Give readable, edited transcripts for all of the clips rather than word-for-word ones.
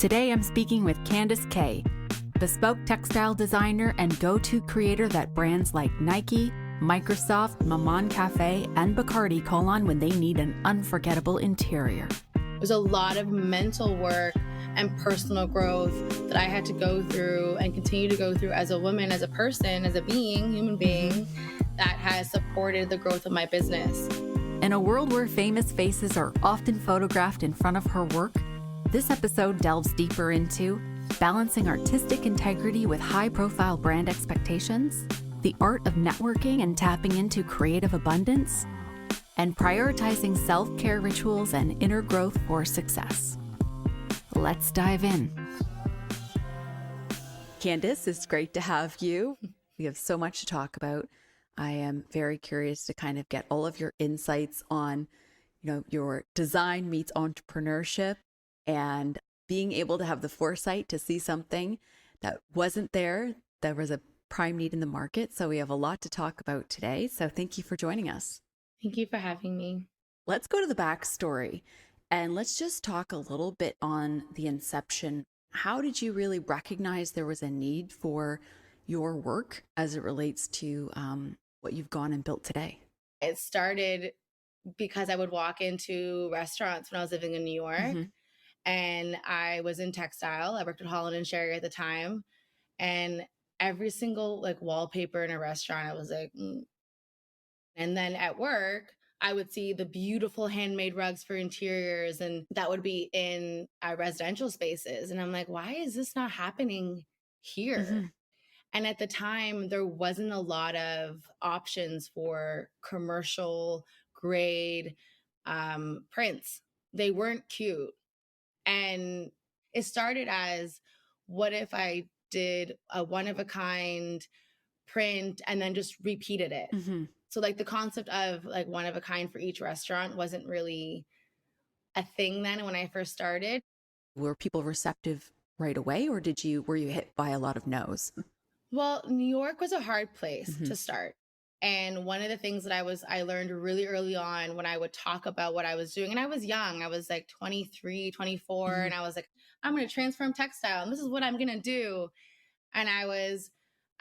Today I'm speaking with Candice Kaye, bespoke textile designer and go-to creator that brands like Nike, Microsoft, Maman Cafe, and Bacardi call on when they need an unforgettable interior. There's a lot of mental work and personal growth that I had to go through and continue to go through as a woman, as a person, as a being, human being, that has supported the growth of my business. In a world where famous faces are often photographed in front of her work, this episode delves deeper into balancing artistic integrity with high-profile brand expectations, the art of networking and tapping into creative abundance, and prioritizing self-care rituals and inner growth for success. Let's dive in. Candice, it's great to have you. We have so much to talk about. I am very curious to kind of get all of your insights on, your design meets entrepreneurship and being able to have the foresight to see something that wasn't there. There was a prime need in the market. So we have a lot to talk about today. So thank you for joining us. Thank you for having me. Let's go to the backstory and let's just talk a little bit on the inception. How did you really recognize there was a need for your work as it relates to what you've gone and built today? It started because I would walk into restaurants when I was living in New York. And I was in textile. I worked at Holland & Sherry at the time. And every single wallpaper in a restaurant, I was like, And then at work, I would see the beautiful handmade rugs for interiors, and that would be in residential spaces. And I'm like, why is this not happening here? And at the time, there wasn't a lot of options for commercial grade prints. They weren't cute. And it started as, what if I did a one-of-a-kind print and then just repeated it? So the concept of one of a kind for each restaurant wasn't really a thing then when I first started. Were people receptive right away, or were you hit by a lot of no's? Well, New York was a hard place to start. And one of the things that I learned really early on when I would talk about what I was doing, and I was young, I was 23, 24, and I was like, I'm going to transform textile, and this is what I'm going to do. And I was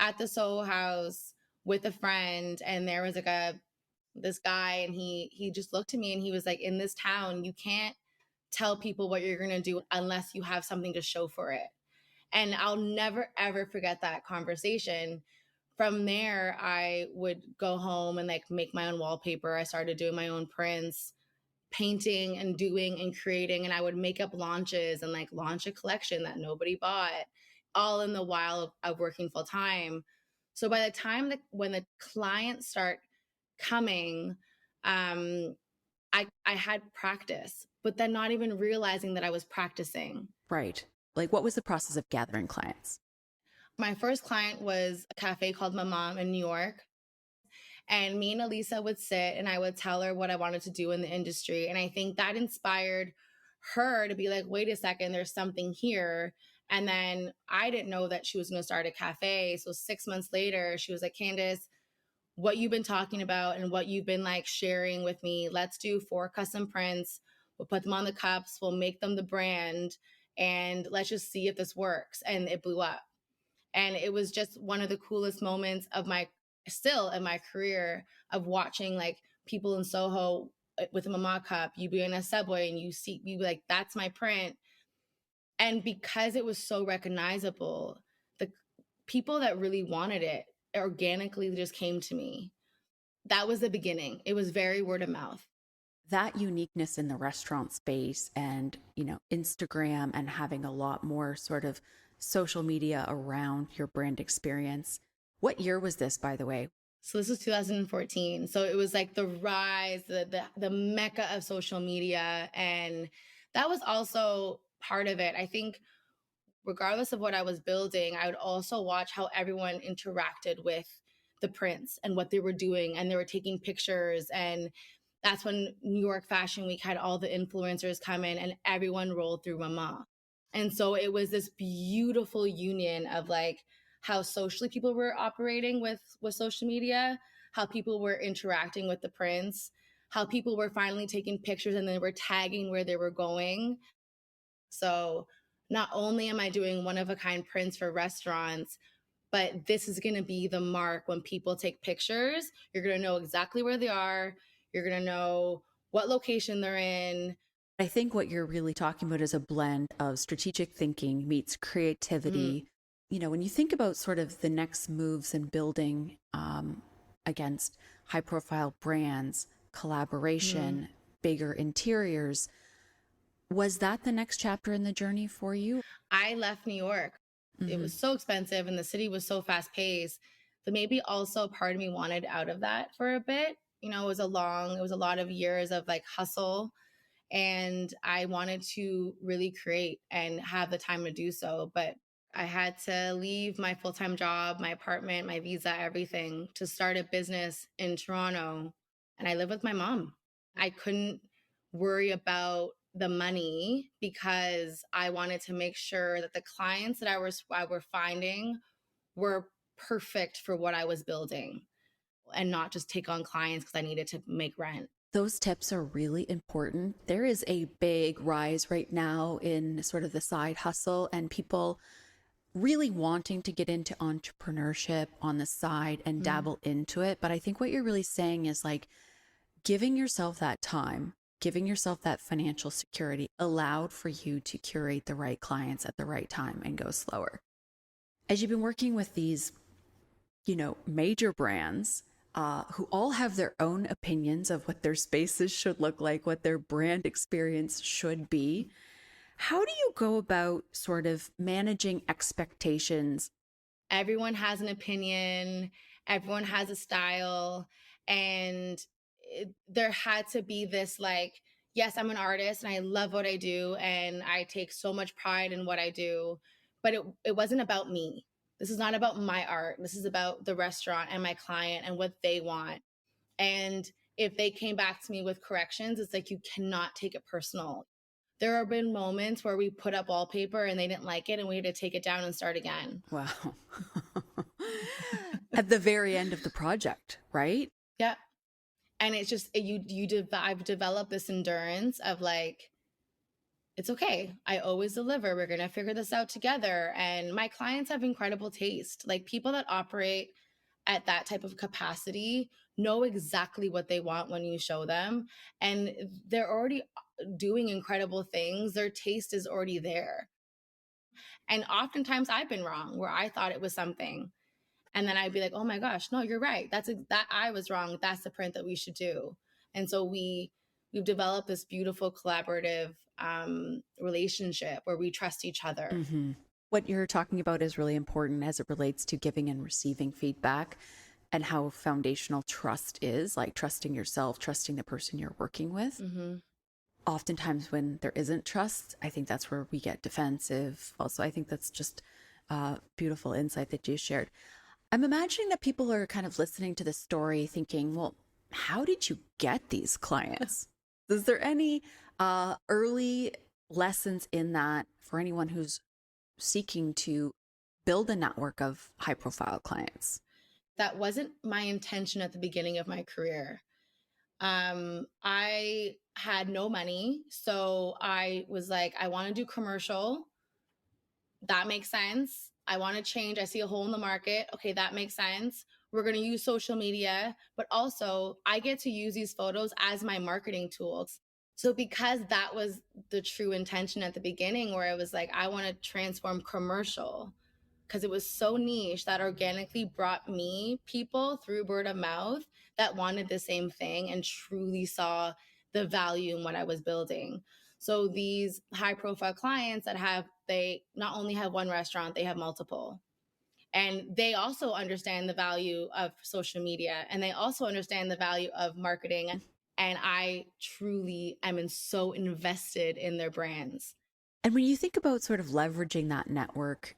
at the Soho House with a friend, and there was this guy, and he just looked at me and he was like, in this town, you can't tell people what you're going to do unless you have something to show for it. And I'll never, ever forget that conversation. From there, I would go home and make my own wallpaper. I started doing my own prints, painting and doing and creating. And I would make up launches and launch a collection that nobody bought, all in the while of working full time. So by the time when the clients start coming, I had practice, but then not even realizing that I was practicing. Right. What was the process of gathering clients? My first client was a cafe called Maman in New York. And me and Elisa would sit and I would tell her what I wanted to do in the industry. And I think that inspired her to be like, wait a second, there's something here. And then I didn't know that she was going to start a cafe. So 6 months later, she was like, Candice, what you've been talking about and what you've been sharing with me, let's do 4 custom prints. We'll put them on the cups. We'll make them the brand. And let's just see if this works. And it blew up. And it was just one of the coolest moments of my career, of watching people in Soho with a Mama cup. You be in a subway and you be like, that's my print. And because it was so recognizable, the people that really wanted it organically just came to me. That was the beginning. It was very word of mouth. That uniqueness in the restaurant space and, Instagram and having a lot more sort of social media around your brand experience. What year was this, by the way? So this was 2014. So it was the rise, the mecca of social media. And that was also part of it. I think regardless of what I was building, I would also watch how everyone interacted with the prints and what they were doing. And they were taking pictures. And that's when New York Fashion Week had all the influencers come in and everyone rolled through Mama. And so it was this beautiful union of how socially people were operating with social media, how people were interacting with the prints, how people were finally taking pictures and then were tagging where they were going. So Not only am I doing one of a kind prints for restaurants, but this is going to be the mark when people take pictures. You're going to know exactly where they are. You're going to know what location they're in. I think what you're really talking about is a blend of strategic thinking meets creativity. You know, when you think about sort of the next moves in building against high profile brands, collaboration, bigger interiors, was that the next chapter in the journey for you? I left New York. It was so expensive and the city was so fast paced. But maybe also part of me wanted out of that for a bit. You know, it was a lot of years of like hustle. And I wanted to really create and have the time to do so. But I had to leave my full time job, my apartment, my visa, everything to start a business in Toronto. And I live with my mom. I couldn't worry about the money because I wanted to make sure that the clients that I were finding were perfect for what I was building and not just take on clients because I needed to make rent. Those tips are really important. There is a big rise right now in sort of the side hustle and people really wanting to get into entrepreneurship on the side and dabble into it. But I think what you're really saying is like giving yourself that time, giving yourself that financial security allowed for you to curate the right clients at the right time and go slower. As you've been working with these, you know, major brands, who all have their own opinions of what their spaces should look like, what their brand experience should be. How do you go about sort of managing expectations? Everyone has an opinion, everyone has a style, and there had to be this like, yes, I'm an artist and I love what I do and I take so much pride in what I do, but it wasn't about me. This is not about my art. This is about the restaurant and my client and what they want. And if they came back to me with corrections, it's like, you cannot take it personal. There have been moments where we put up wallpaper and they didn't like it and we had to take it down and start again. Wow. At the very end of the project, right? Yeah. And it's just, I've developed this endurance of like, it's okay. I always deliver. We're going to figure this out together. And my clients have incredible taste. Like people that operate at that type of capacity know exactly what they want when you show them. And they're already doing incredible things. Their taste is already there. And oftentimes I've been wrong where I thought it was something. And then I'd be like, oh my gosh, no, you're right. That I was wrong. That's the print that we should do. And so we've developed this beautiful collaborative relationship where we trust each other. What you're talking about is really important as it relates to giving and receiving feedback and how foundational trust is, like trusting yourself, trusting the person you're working with. Oftentimes when there isn't trust, I think that's where we get defensive. Also, I think that's just beautiful insight that you shared. I'm imagining that people are kind of listening to this story thinking, well, how did you get these clients? Is there any early lessons in that for anyone who's seeking to build a network of high profile clients? That wasn't my intention at the beginning of my career. I had no money. So I was like, I want to do commercial. That makes sense. I want to change. I see a hole in the market. Okay, that makes sense. We're going to use social media, but also I get to use these photos as my marketing tools. So because that was the true intention at the beginning, where it was like, I want to transform commercial because it was so niche that organically brought me people through word of mouth that wanted the same thing and truly saw the value in what I was building. So these high profile clients they not only have one restaurant, they have multiple. And they also understand the value of social media and they also understand the value of marketing. And I truly am so invested in their brands. And when you think about sort of leveraging that network,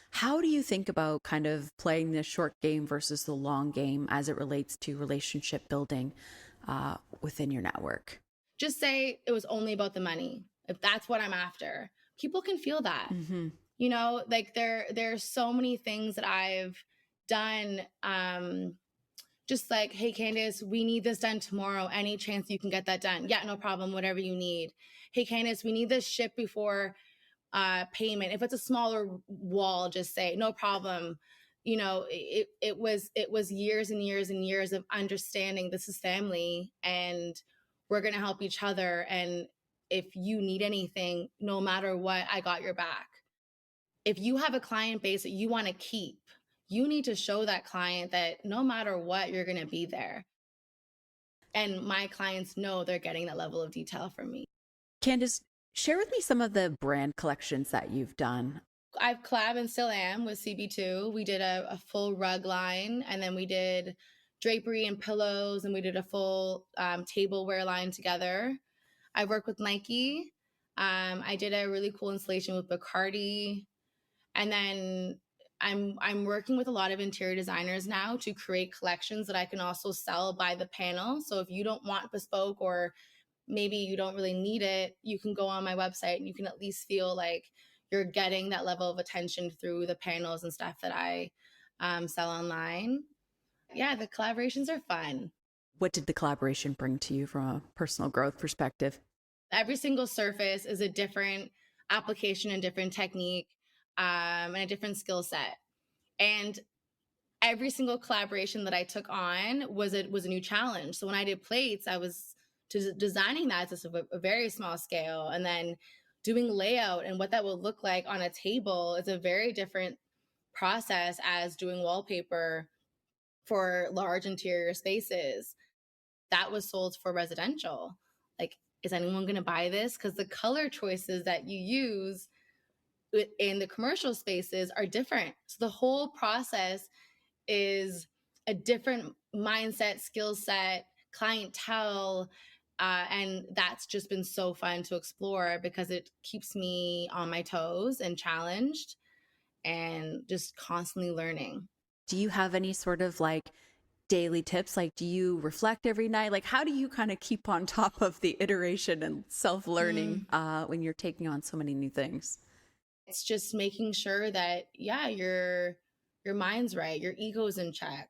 how do you think about kind of playing the short game versus the long game as it relates to relationship building within your network? Just say it was only about the money. If that's what I'm after, people can feel that. You know, like there's so many things that I've done. Just like, hey, Candice, we need this done tomorrow. Any chance you can get that done? Yeah, no problem. Whatever you need. Hey, Candice, we need this shipped before payment. If it's a smaller wall, just say no problem. It was years and years and years of understanding this is family and we're going to help each other. And if you need anything, no matter what, I got your back. If you have a client base that you want to keep, you need to show that client that no matter what, you're going to be there. And my clients know they're getting that level of detail from me. Candice, share with me some of the brand collections that you've done. I've collabed and still am with CB2. We did a full rug line, and then we did drapery and pillows, and we did a full tableware line together. I work with Nike. I did a really cool installation with Bacardi. And then I'm working with a lot of interior designers now to create collections that I can also sell by the panel. So if you don't want bespoke, or maybe you don't really need it, you can go on my website and you can at least feel like you're getting that level of attention through the panels and stuff that I sell online. Yeah, the collaborations are fun. What did the collaboration bring to you from a personal growth perspective? Every single surface is a different application and different technique and a different skill set. And every single collaboration that I took on was a new challenge. So when I did plates, I was designing that to a very small scale, and then doing layout and what that will look like on a table is a very different process as doing wallpaper for large interior spaces. That was sold for residential. Like, is anyone going to buy this? Because the color choices that you use in the commercial spaces are different. So the whole process is a different mindset, skill set, clientele. And that's just been so fun to explore because it keeps me on my toes and challenged and just constantly learning. Do you have any sort of like daily tips? Like, do you reflect every night? Like, how do you kind of keep on top of the iteration and self-learning when you're taking on so many new things? It's just making sure that, your mind's right, your ego's in check.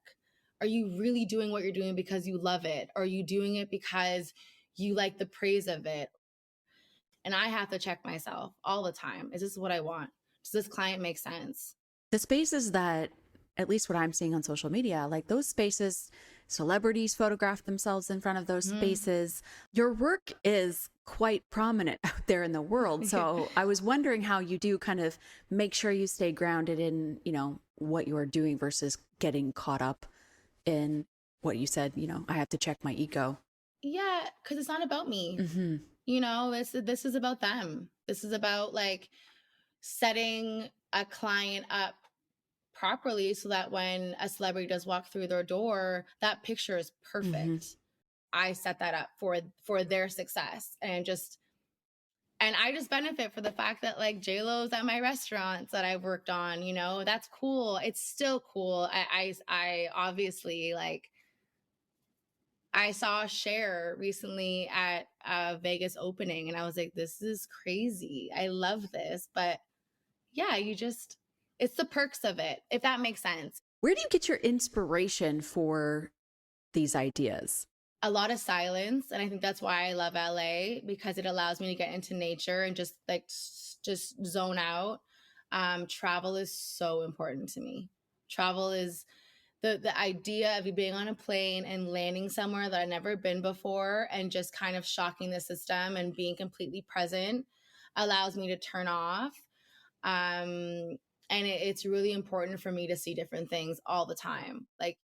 Are you really doing what you're doing because you love it? Are you doing it because you like the praise of it? And I have to check myself all the time. Is this what I want? Does this client make sense? The spaces that, at least what I'm seeing on social media, like those spaces, celebrities photograph themselves in front of those spaces. Your work is quite prominent out there in the world. So I was wondering how you do kind of make sure you stay grounded in, what you are doing versus getting caught up in what you said, I have to check my ego. Yeah, because it's not about me. This is about them. This is about like setting a client up properly so that when a celebrity does walk through their door, that picture is perfect. I set that up for their success, and I just benefit for the fact that like J-Lo's at my restaurants that I've worked on, that's cool. It's still cool. I obviously I saw Cher recently at a Vegas opening and I was like, this is crazy. I love this. But yeah, it's the perks of it, if that makes sense. Where do you get your inspiration for these ideas? A lot of silence. And I think that's why I love LA, because it allows me to get into nature and just zone out. Travel is so important to me. Travel is the idea of you being on a plane and landing somewhere that I've never been before and just kind of shocking the system and being completely present allows me to turn off. And it's really important for me to see different things all the time. Like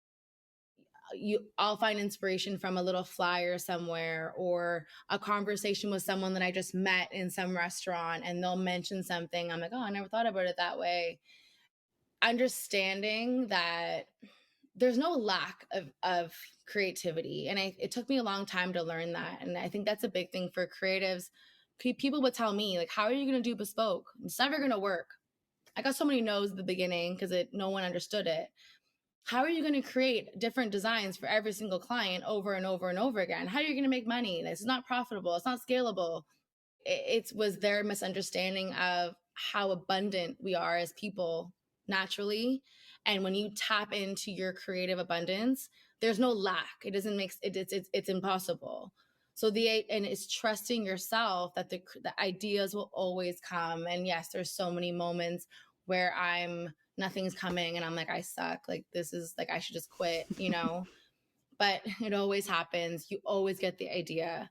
I'll find inspiration from a little flyer somewhere or a conversation with someone that I just met in some restaurant and they'll mention something. I'm like, oh, I never thought about it that way. Understanding that there's no lack of creativity. And it took me a long time to learn that. And I think that's a big thing for creatives. People would tell me, like, how are you going to do bespoke? It's never going to work. I got so many no's at the beginning because no one understood it. How are you going to create different designs for every single client over and over and over again? How are you going to make money? This is not profitable. It's not scalable. It was their misunderstanding of how abundant we are as people naturally. And when you tap into your creative abundance, there's no lack. It doesn't make it's impossible. So and it's trusting yourself that the ideas will always come. And yes, there's so many moments where nothing's coming and I'm like, I suck. Like, this is like, I should just quit, but it always happens. You always get the idea.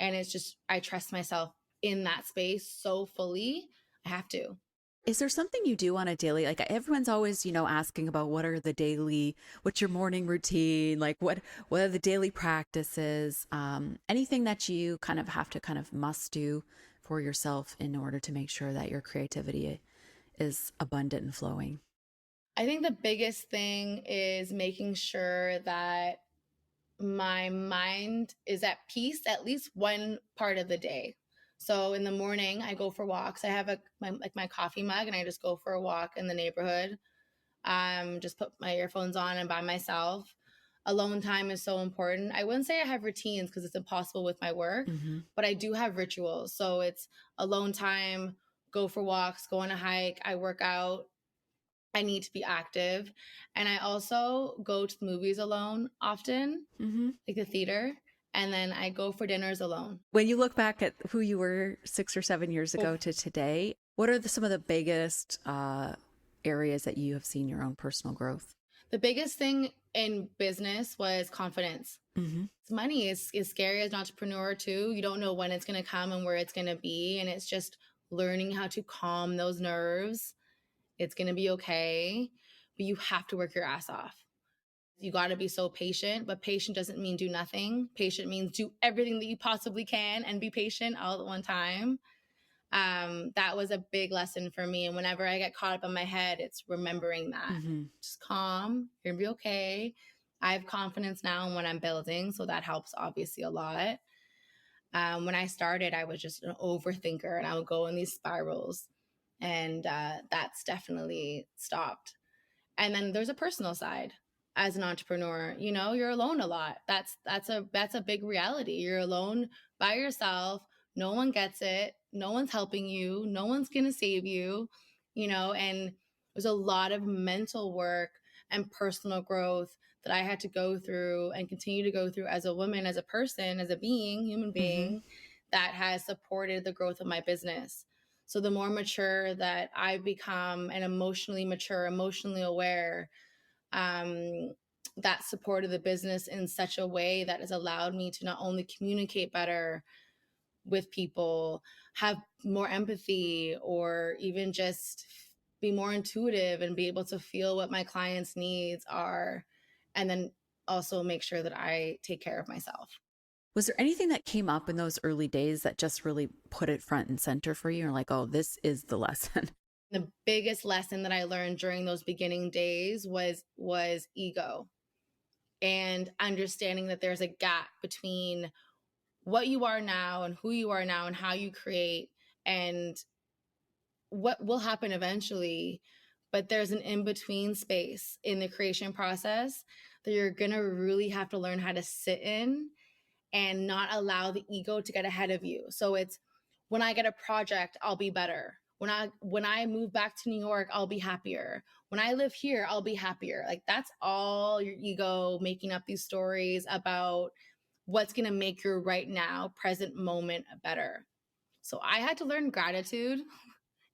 And it's just, I trust myself in that space so fully. I have to. Is there something you do on a daily, like everyone's always, asking about what's your morning routine? Like what are the daily practices? Anything that you kind of have to kind of must do for yourself in order to make sure that your creativity is abundant and flowing? I think the biggest thing is making sure that my mind is at peace at least one part of the day. So in the morning, I go for walks. I have my coffee mug and I just go for a walk in the neighborhood. Just put my earphones on and by myself. Alone time is so important. I wouldn't say I have routines because it's impossible with my work, but I do have rituals. So it's alone time, go for walks, go on a hike, I work out. I need to be active. And I also go to the movies alone often, like the theater. And then I go for dinners alone. When you look back at who you were 6 or 7 years ago to today, what are some of the biggest areas that you have seen your own personal growth? The biggest thing in business was confidence. Money is scary as an entrepreneur too. You don't know when it's going to come and where it's going to be. And it's just learning how to calm those nerves. It's going to be okay, but you have to work your ass off. You got to be so patient, but patient doesn't mean do nothing. Patient means do everything that you possibly can and be patient all at one time. That was a big lesson for me. And whenever I get caught up in my head, it's remembering that. Just calm, you're going to be okay. I have confidence now in what I'm building, so that helps obviously a lot. When I started, I was just an overthinker and I would go in these spirals. And that's definitely stopped. And then there's a personal side. As an entrepreneur, you're alone a lot. That's a big reality. You're alone by yourself. No one gets it. No one's helping you. No one's going to save you, and there's a lot of mental work and personal growth that I had to go through and continue to go through as a woman, as a person, as a human being that has supported the growth of my business. So the more mature that I've become and emotionally mature, emotionally aware, that supported the business in such a way that has allowed me to not only communicate better with people, have more empathy, or even just be more intuitive and be able to feel what my clients' needs are, and then also make sure that I take care of myself. Was there anything that came up in those early days that just really put it front and center for you? Or like, oh, this is the lesson? The biggest lesson that I learned during those beginning days was ego, and understanding that there's a gap between what you are now and who you are now and how you create and what will happen eventually. But there's an in-between space in the creation process that you're going to really have to learn how to sit in and not allow the ego to get ahead of you. So it's, when I get a project, I'll be better. When I move back to New York, I'll be happier. When I live here, I'll be happier. Like, that's all your ego making up these stories about what's going to make your right now, present moment better. So I had to learn gratitude,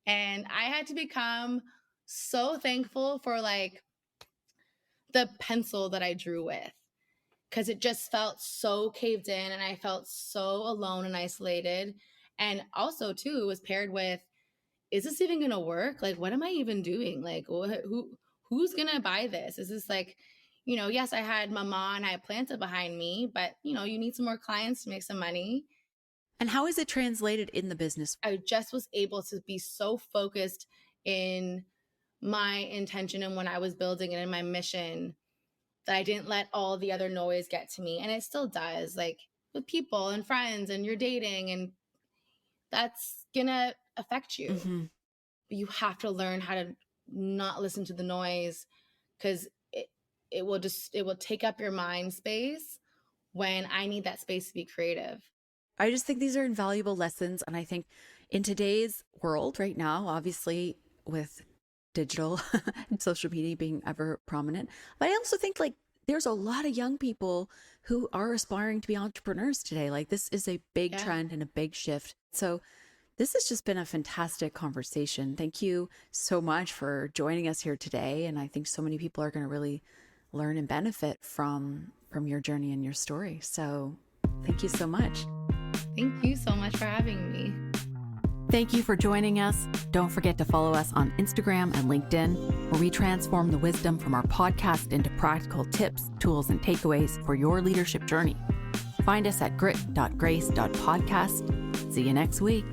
and I had to become so thankful for like the pencil that I drew with, because it just felt so caved in and I felt so alone and isolated. And also too, it was paired with, is this even going to work? Like, what am I even doing? Like, who's going to buy this? Is this like, yes, I had Mama and I had Planta behind me, but you need some more clients to make some money. And how is it translated in the business? I just was able to be so focused in my intention and when I was building and in my mission that I didn't let all the other noise get to me. And it still does, like with people and friends and you're dating, and that's gonna affect you. But you have to learn how to not listen to the noise, because it will take up your mind space when I need that space to be creative. I just think these are invaluable lessons. And I think in today's world right now, obviously with digital social media being ever prominent, but I also think like there's a lot of young people who are aspiring to be entrepreneurs today. Like this is a big trend and a big shift. So this has just been a fantastic conversation. Thank you so much for joining us here today. And I think so many people are going to really learn and benefit from your journey and your story. So thank you so much. Thank you so much for having me. Thank you for joining us. Don't forget to follow us on Instagram and LinkedIn, where we transform the wisdom from our podcast into practical tips, tools, and takeaways for your leadership journey. Find us at grit.grace.podcast. See you next week.